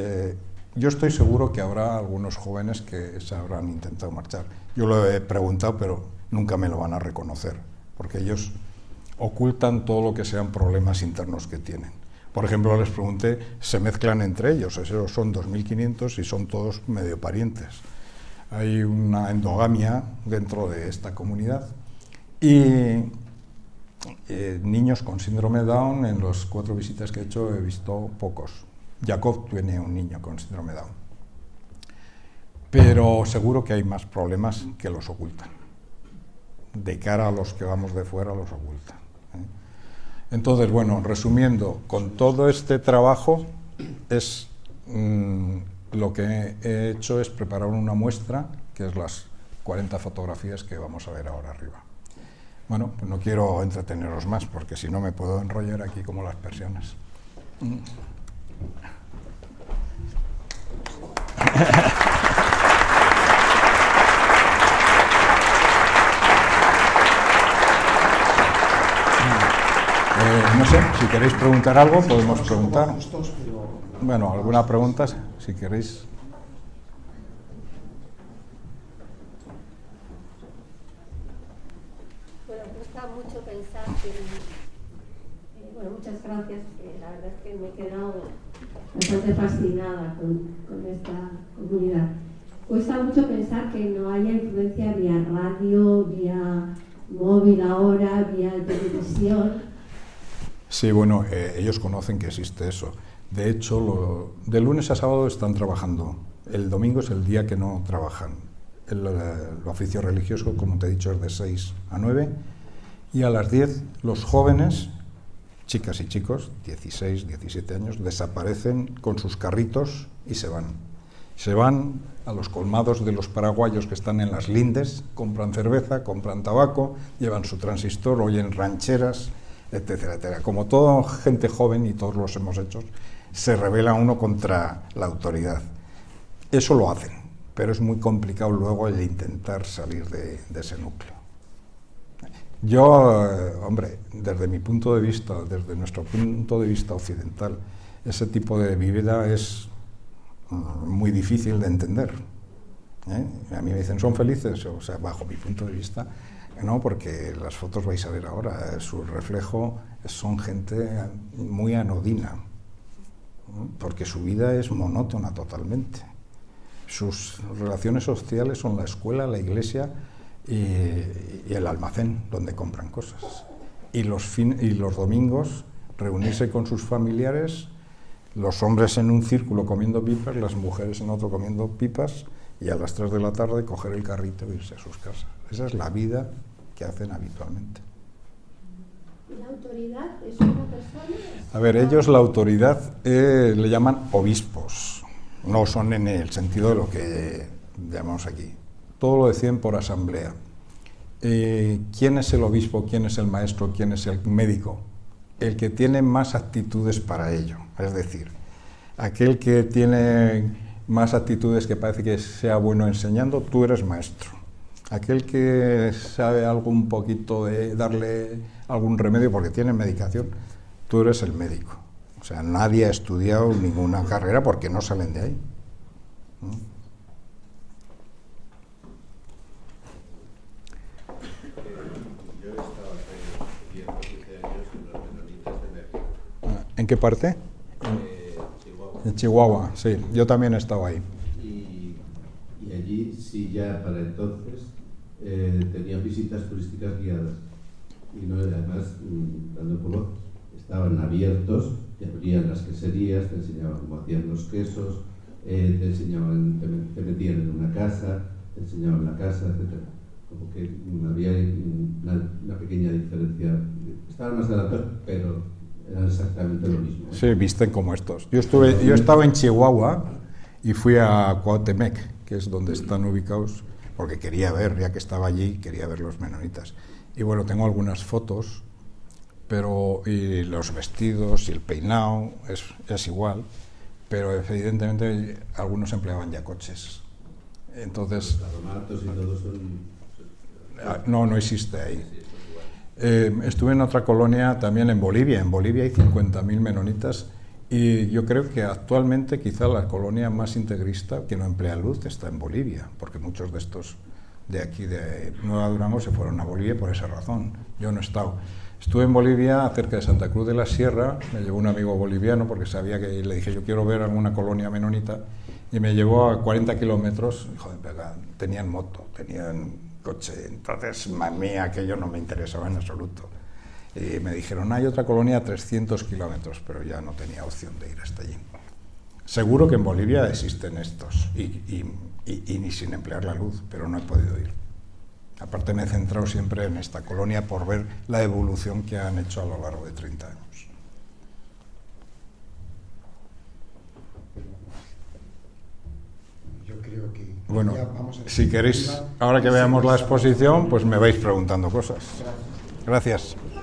yo estoy seguro que habrá algunos jóvenes que se habrán intentado marchar. Yo lo he preguntado, pero nunca me lo van a reconocer, porque ellos ocultan todo lo que sean problemas internos que tienen. Por ejemplo, les pregunté, se mezclan entre ellos, esos son 2.500 y son todos medio parientes. Hay una endogamia dentro de esta comunidad y niños con síndrome de Down, en las 4 visitas que he hecho he visto pocos. Jacob tiene un niño con síndrome de Down, pero seguro que hay más problemas que los ocultan. De cara a los que vamos de fuera los ocultan. Entonces, bueno, resumiendo, con todo este trabajo es lo que he hecho es preparar una muestra, que es las 40 fotografías que vamos a ver ahora arriba. Bueno, pues no quiero entreteneros más, porque si no me puedo enrollar aquí como las persianas. No sé, si queréis preguntar algo, podemos preguntar. Bueno, alguna pregunta, si queréis. Bueno, cuesta mucho pensar que... bueno, muchas gracias, la verdad es que me he quedado bastante fascinada con esta comunidad. Cuesta mucho pensar que no haya influencia vía radio, vía móvil ahora, vía televisión. Sí, bueno, ellos conocen que existe eso. De hecho, de lunes a sábado están trabajando. El domingo es el día que no trabajan. El oficio religioso, como te he dicho, es de 6 a 9. Y a las 10, los jóvenes, chicas y chicos, 16, 17 años, desaparecen con sus carritos y se van. Se van a los colmados de los paraguayos que están en las lindes, compran cerveza, compran tabaco, llevan su transistor, oyen rancheras, etcétera, etcétera. Como toda gente joven, y todos los hemos hecho, se rebela uno contra la autoridad. Eso lo hacen, pero es muy complicado luego el intentar salir de ese núcleo. Yo, hombre, desde mi punto de vista, desde nuestro punto de vista occidental, ese tipo de vida es muy difícil de entender. A mí me dicen, ¿son felices? O sea, bajo mi punto de vista, no, porque las fotos vais a ver ahora, su reflejo son gente muy anodina, porque su vida es monótona totalmente. Sus relaciones sociales son la escuela, la iglesia y el almacén donde compran cosas. Y los domingos reunirse con sus familiares, los hombres en un círculo comiendo pipas, las mujeres en otro comiendo pipas, y a las 3 de la tarde coger el carrito e irse a sus casas. Esa es la vida que hacen habitualmente. ¿Y la autoridad es una persona? A ver, ellos la autoridad le llaman obispos. No son en el sentido de lo que llamamos aquí. Todo lo deciden por asamblea. ¿Quién es el obispo? ¿Quién es el maestro? ¿Quién es el médico? El que tiene más aptitudes para ello. Es decir, aquel que tiene más actitudes, que parece que sea bueno enseñando, tú eres maestro. Aquel que sabe algo un poquito de darle algún remedio porque tiene medicación, tú eres el médico. O sea, nadie ha estudiado ninguna carrera porque no salen de ahí. Yo he estado hace 10 o 15 años en los menonitas de México. ¿En qué parte? Chihuahua. En Chihuahua, sí. Yo también he estado ahí. Y allí sí, ya para entonces tenían visitas turísticas guiadas. Y no, además, dando por estaban abiertos te abrían las queserías, te enseñaban cómo hacían los quesos, te enseñaban, te metían en una casa, te enseñaban la casa, etc. Como que había una pequeña diferencia. Estaban más adelantados, pero eran exactamente lo mismo. Sí, visten como estos. Yo estaba en Chihuahua y fui a Cuauhtémoc, que es donde están ubicados, porque quería ver, ya que estaba allí, quería ver los menonitas. Y bueno, tengo algunas fotos, pero y los vestidos y el peinado es igual, pero evidentemente algunos empleaban ya coches. Entonces, Los taromatos y todo son... no existe ahí. Estuve en otra colonia también en Bolivia. En Bolivia hay 50.000 menonitas y yo creo que actualmente quizá la colonia más integrista que no emplea luz está en Bolivia, porque muchos de estos de aquí de Nueva Durango se fueron a Bolivia por esa razón. Yo no he estado. Estuve en Bolivia, cerca de Santa Cruz de la Sierra, me llevó un amigo boliviano porque sabía que le dije yo quiero ver alguna colonia menonita y me llevó a 40 kilómetros. Joder, tenían moto, tenían coche, entonces mía, aquello no me interesaba en absoluto. Y me dijeron hay otra colonia a 300 kilómetros, pero ya no tenía opción de ir hasta allí. Seguro que en Bolivia existen estos y ni sin emplear la luz, pero no he podido ir. Aparte me he centrado siempre en esta colonia por ver la evolución que han hecho a lo largo de 30 años. Yo creo que Bueno, ya vamos a... si queréis, ahora que veamos la exposición, pues me vais preguntando cosas. Gracias. Gracias.